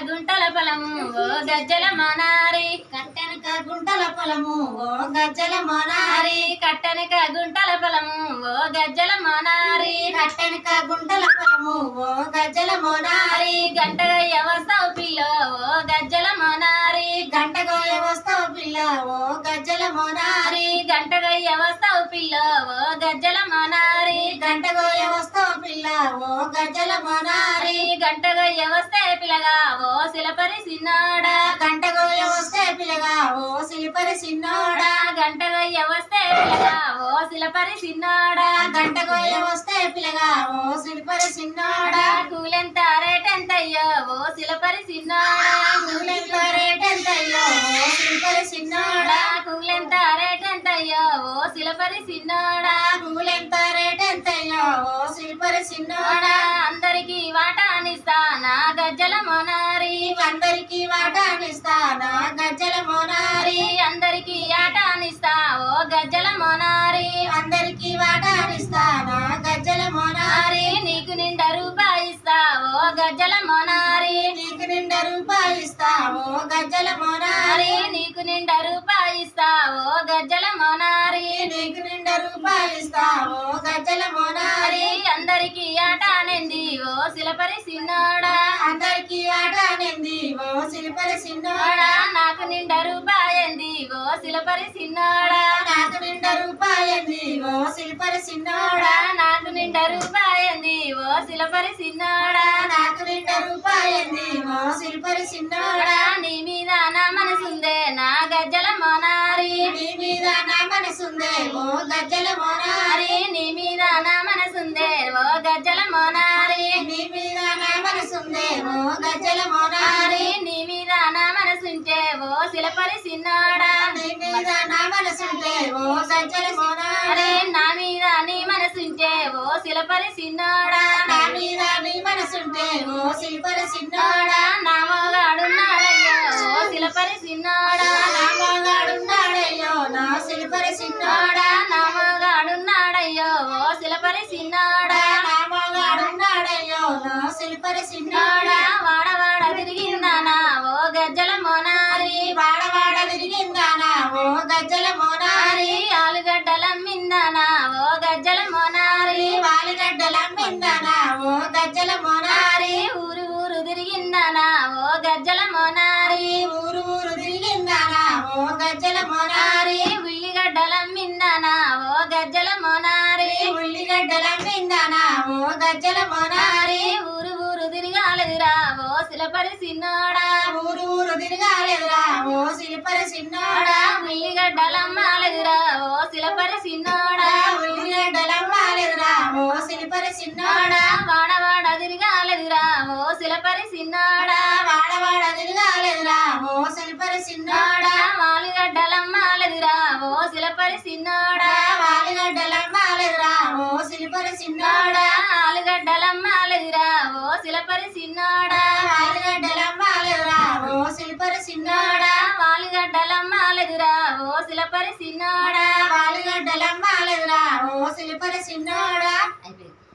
గుంటల పొలము ఓ గజ్జల మనారి కట్టెనక గుంటల పొలము ఓ గజ్జల మోనారి కట్టెనక గుంటల పొలము ఓ గజ్జల మనారి కట్టెనక గుంటల పొలము ఓ గజ్జల మోనారి గంటగయ్య వస్తావు పిల్ల ఓ గజ్జల మనారి గంటగోయ వస్తావు పిల్ల ఓ గజ్జల మోనారి గంటగయ్య వస్తావు పిల్ల ఓ గజ్జల మనారి గంటగోయ వస్తావు పిల్ల ఓ గజ్జల మోనారి గంటగయ్య వస్తే పిల్లగా ఓ శిలపరి సిన్నాడా గంటగోయ వస్తే పిల్లగా ఓ సిలిపరి సిన్నోడా గంటగయ్య వస్తే పిల్లగా ఓ శిలపరి సిన్నాడా గంటగోయ వస్తే పిల్లగా ఓ సిలిపరి సిన్నోడా కూలెంత రేటెంతయ్యో ఓ శిలపరి సిన్నాడా కూలెంత రేటెంతయ్యో ఓ సిలిపరి సిన్నోడా కూలెంత రేటెంతయ్యో ఓ శిలపరి సిన్నాడా కూలెంత రేటెంతయ్యో ఓ సిలిపరి సిన్నోడా అందరికి వాటానిస్తా నా గజ్జల మోనారి అందరికి వాటానిస్తానా గజ్జల మోనారి అందరికి ఆటానిస్తా ఓ గజ్జల మోనారి అందరికి వాటానిస్తానా గజ్జల మోనారి నీకు నిండా రూపాయి ఇస్తా ఓ గజ్జల మోనారి నీకు నిండా రూపాయి ఇస్తావో గజ్జల మోనారి నీకు నిండా రూపాయి ఇస్తా ఓ గజ్జల మోనారి నీకు నిండా రూపాయి ఇస్తావో గజ్జల మోనారి అందరికి ఆటానింది ఓ శిలపరి సిన్నోడా అందరికి ఆటానింది ఓ సిలిపరి సిన్నోడా నాకు నిండా రూపాయింది ఓ శిలపరి సిన్నోడా నాకు నిండా రూపాయింది ఓ సిలిపరి సిన్నోడా నాకు నిండా రూపాయింది ఓ శిలపరి సిన్నోడా నాకు నిండా రూపాయింది ఓ సిలిపరి సిన్నోడా నీ మీద నా మనసుందే నా గజ్జల మోనారి నీ మీద నా మనసుందే ఓ గజ్జల మోనారి నీ మీద నా మనసుందే ఓ గజ్జల మోనారి నీ మీద నా మనసుందే ఓ గజ్జల మోనారి నీ మీద నా మనసుంటే ఓ శిలపరి సిన్నోడా నీ మీద నా మనసుంటే ఓ గజ్జల మోనారి నా మీద నీ మనసుంటే ఓ శిలపరి సిన్నోడా నా మీద నీ మనసుంటే ఓ సిలిపరి సిన్నోడా నా మోగాడున్నాడయ్యో ఓ శిలపరి సిన్నోడా నా మగాడున్నాడయ్యో నా సిలిపరి సిన్నోడా నా మోగాడున్నాడయ్యో ఓ శిలపరి సిన్నోడా నా మగాడున్నాడయ్యో నా సిలిపరి సిన్నోడా వాడవాడ తిరిగిందానా ఓ గజ్జల మోనారి వాడవాడ తిరిగిందానా ఓ గజ్జల మోనారి ఆలుగడ్డలమ్మిందానా ఓ గజ్జల మోనారి వాలిగడ్డలమ్మిందానా ఓ గజ్జల మోనారి ఊరు ఊరు తిరిగిందానా ఓ గజ్జల మోనారి ఊరు ఊరు తిరిగిందానా ఓ గజ్జల మోనారి ఉల్లిగడ్డలమ్మిందానా ఓ గజ్జల మోనారి ఉల్లిగడ్డలమ్మిందానా ఓ గజ్జల మోనారి ఊరు ఊరు తిరగాలేదురా ఓ శిలపరి సిన్నోడా ఊరు ఊరు తిరగాలేదురా ఓ సిలిపరి సిన్నోడా ఉల్లిగడ్డలమ్మాలేదురా ఓ శిలపరి సిన్నోడా ఉల్లిగడ్డలమ్మాలేదురా ఓ సిలిపరి సిన్నోడా వాడవాడ తిరగాలేదురా ఓ శిలపరి సిన్నోడా వాడవాడ తిరగాలేదురా ఓ సిలిపరి సిన్నోడా వాలుగడ్డలమ్మాలేదురా ఓ శిలపరి సిన్నోడా వాలిగడ్డలమ్మాలేదురా ఓ సిలిపరి సిన్నోడా ఆలుగడ్డలమ్మాలేదురా ఓ శిలపరి సిన్నోడా వాలిగడ్డలమ్మాలేదురా ఓ సిలిపరి సిన్నోడా వాలుగడ్డలమ్మాలేదురా ఓ శిలపరి సిన్నోడా వాలిగడ్డలమ్మాలేదురా ఓ సిలిపరి సిన్నోడా అయిపోయింది.